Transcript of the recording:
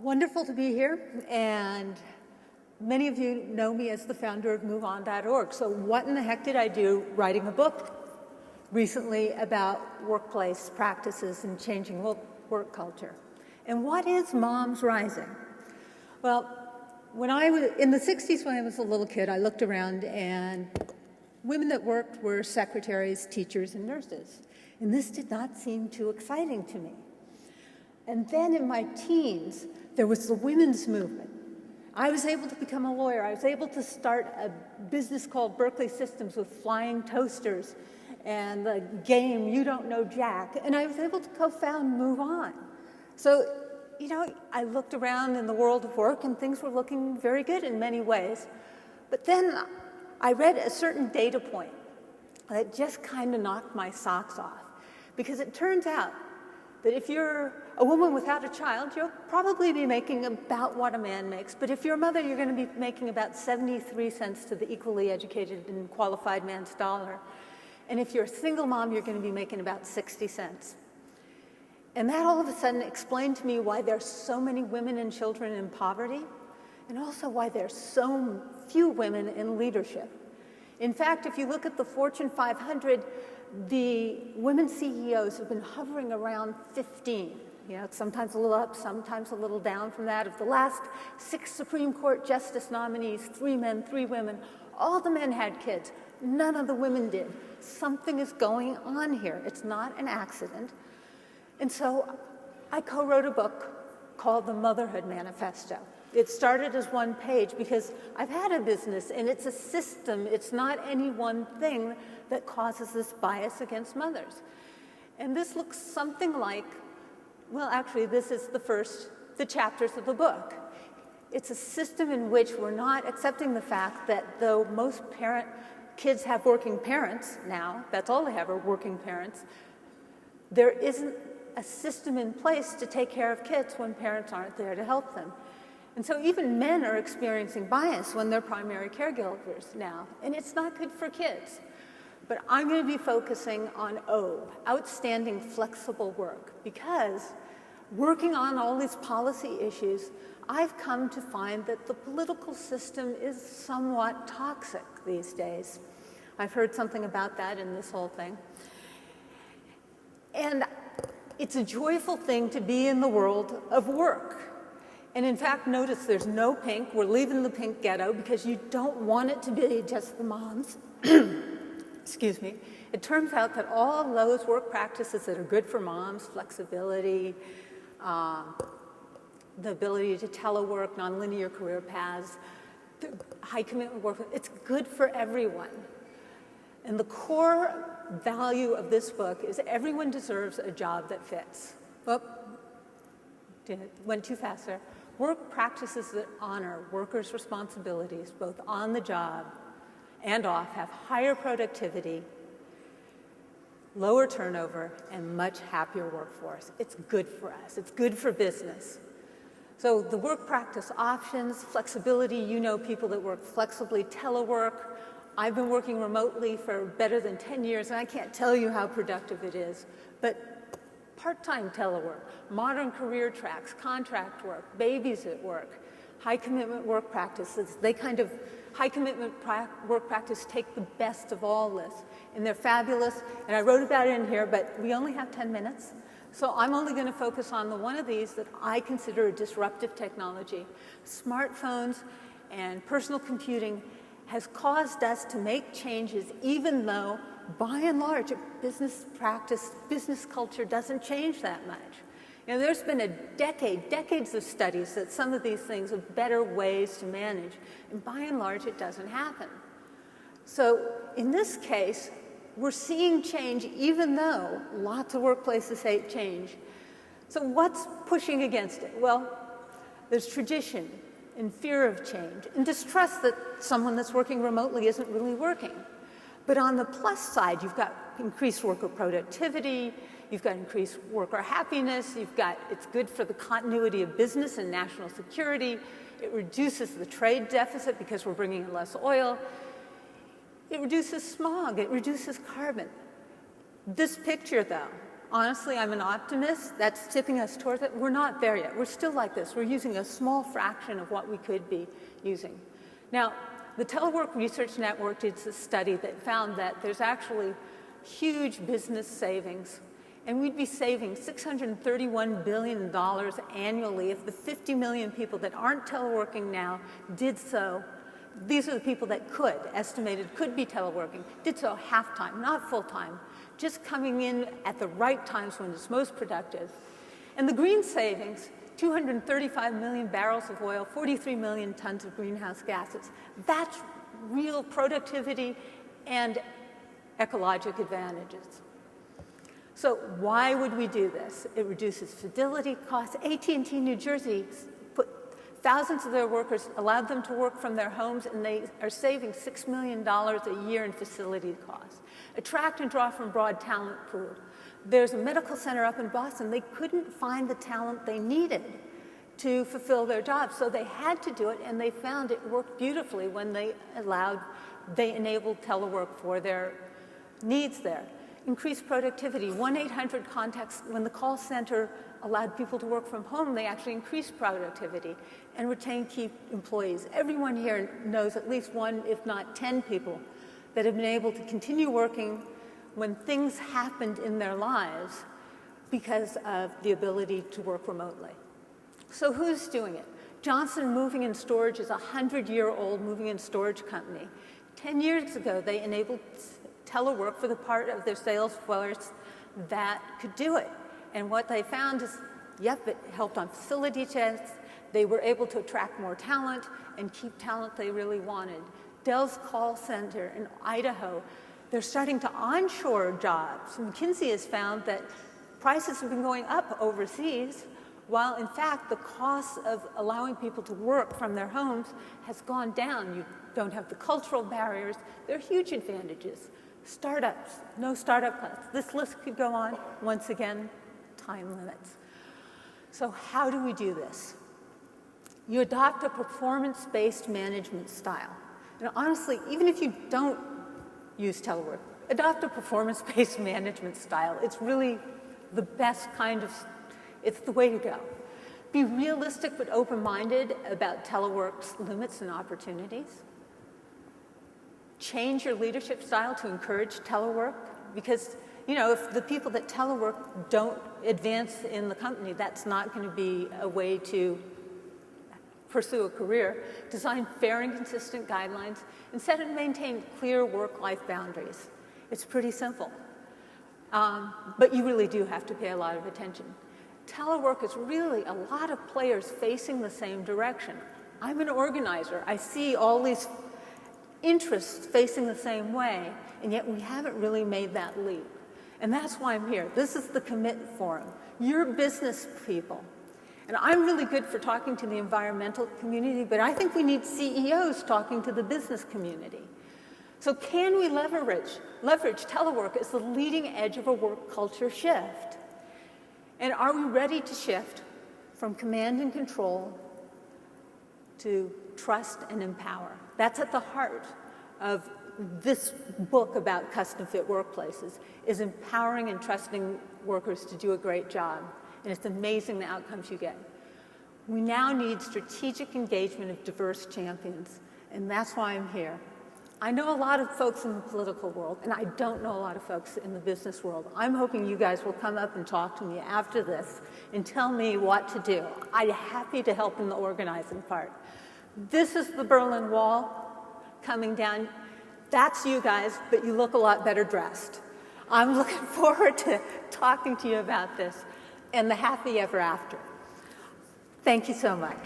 Wonderful to be here, and many of you know me as the founder of MoveOn.org. So what in the heck did I do writing a book recently about workplace practices and changing work culture? And what is Moms Rising? Well, when I was in the 60s, when I was a little kid, I looked around and women that worked were secretaries, teachers, and nurses. And this did not seem too exciting to me. And then in my teens, there was the women's movement. I was able to become a lawyer. I was able to start a business called Berkeley Systems with flying toasters and the game You Don't Know Jack. And I was able to co-found MoveOn. So, I looked around in the world of work and things were looking very good in many ways. But then I read a certain data point that just kind of knocked my socks off. Because it turns out that if you're a woman without a child, you'll probably be making about what a man makes. But if you're a mother, you're going to be making about 73 cents to the equally educated and qualified man's dollar. And if you're a single mom, you're going to be making about 60 cents. And that all of a sudden explained to me why there's so many women and children in poverty, and also why there's so few women in leadership. In fact, if you look at the Fortune 500, the women CEOs have been hovering around 15. Sometimes a little up, sometimes a little down from that. Of the last 6 Supreme Court justice nominees, 3 men, 3 women, all the men had kids. None of the women did. Something is going on here. It's not an accident. And so I co-wrote a book called The Motherhood Manifesto. It started as one page because I've had a business and it's a system. It's not any one thing that causes this bias against mothers. And this looks something like, well, actually, this is the chapters of the book. It's a system in which we're not accepting the fact that though most kids have working parents now, that's all they have are working parents, there isn't a system in place to take care of kids when parents aren't there to help them. And so even men are experiencing bias when they're primary caregivers now, and it's not good for kids. But I'm going to be focusing on O, outstanding flexible work, because working on all these policy issues, I've come to find that the political system is somewhat toxic these days. I've heard something about that in this whole thing. And it's a joyful thing to be in the world of work. And in fact, notice there's no pink. We're leaving the pink ghetto because you don't want it to be just the moms. Excuse me. It turns out that all of those work practices that are good for moms, flexibility, the ability to telework, nonlinear career paths, high commitment work, it's good for everyone. And the core value of this book is everyone deserves a job that fits. Went too fast there. Work practices that honor workers' responsibilities, both on the job and off, have higher productivity, lower turnover, and much happier workforce. It's good for us. It's good for business. So the work practice options, flexibility, people that work flexibly, telework. I've been working remotely for better than 10 years, and I can't tell you how productive it is. But part-time telework, modern career tracks, contract work, babies at work, high-commitment work practices, high-commitment work practice take the best of all this, and they're fabulous. And I wrote about it in here, but we only have 10 minutes. So I'm only going to focus on the one of these that I consider a disruptive technology. Smartphones and personal computing has caused us to make changes even though, by and large, business practice, business culture doesn't change that much. There's been decades of studies that some of these things are better ways to manage, and by and large, it doesn't happen. So in this case, we're seeing change even though lots of workplaces hate change. So what's pushing against it? Well, there's tradition and fear of change and distrust that someone that's working remotely isn't really working. But on the plus side, you've got increased worker productivity, you've got increased worker happiness, it's good for the continuity of business and national security, it reduces the trade deficit because we're bringing in less oil, it reduces smog, it reduces carbon. This picture, though, Honestly, I'm an optimist. That's tipping us towards it. We're not there yet. We're still like this. We're using a small fraction of what we could be using. Now, the Telework Research Network did a study that found that there's actually huge business savings, and we'd be saving $631 billion annually if the 50 million people that aren't teleworking now did so. These are the people that estimated could be teleworking, did so half-time, not full-time, just coming in at the right times when it's most productive. And the green savings, 235 million barrels of oil, 43 million tons of greenhouse gases. That's real productivity and ecologic advantages. So why would we do this? It reduces fidelity costs. AT&T New Jersey put thousands of their workers, allowed them to work from their homes, and they are saving $6 million a year in facility costs. Attract and draw from broad talent pool. There's a medical center up in Boston. They couldn't find the talent they needed to fulfill their jobs, so they had to do it, and they found it worked beautifully when they enabled telework for their needs there. Increased productivity. 1-800 contacts, when the call center allowed people to work from home, they actually increased productivity and retained key employees. Everyone here knows at least one, if not 10 people that have been able to continue working when things happened in their lives because of the ability to work remotely. So who's doing it? Johnson Moving and Storage is a 100-year-old moving and storage company. 10 years ago, they enabled telework for the part of their sales force that could do it. And what they found is, yep, it helped on facility checks. They were able to attract more talent and keep talent they really wanted. Dell's call center in Idaho, they're starting to onshore jobs. McKinsey has found that prices have been going up overseas, while in fact the cost of allowing people to work from their homes has gone down. You don't have the cultural barriers. There are huge advantages. Startups, no startup costs. This list could go on. Once again, time limits. So how do we do this? You adopt a performance-based management style. And honestly, even if you don't use telework, adopt a performance-based management style. It's really the best kind of, it's the way to go. Be realistic but open-minded about telework's limits and opportunities. Change your leadership style to encourage telework, because if the people that telework don't advance in the company, that's not going to be a way to pursue a career. Design fair and consistent guidelines and set and maintain clear work-life boundaries. It's pretty simple, but you really do have to pay a lot of attention. Telework is really a lot of players facing the same direction. I'm an organizer. I see all these interests facing the same way, and yet we haven't really made that leap. And that's why I'm here. This is the Commit Forum. You're business people. And I'm really good for talking to the environmental community, but I think we need CEOs talking to the business community. So can we leverage telework as the leading edge of a work culture shift? And are we ready to shift from command and control to trust and empower? That's at the heart of this book about custom-fit workplaces, is empowering and trusting workers to do a great job. And it's amazing the outcomes you get. We now need strategic engagement of diverse champions, and that's why I'm here. I know a lot of folks in the political world, and I don't know a lot of folks in the business world. I'm hoping you guys will come up and talk to me after this and tell me what to do. I'm happy to help in the organizing part. This is the Berlin Wall coming down. That's you guys, but you look a lot better dressed. I'm looking forward to talking to you about this and the happy ever after. Thank you so much.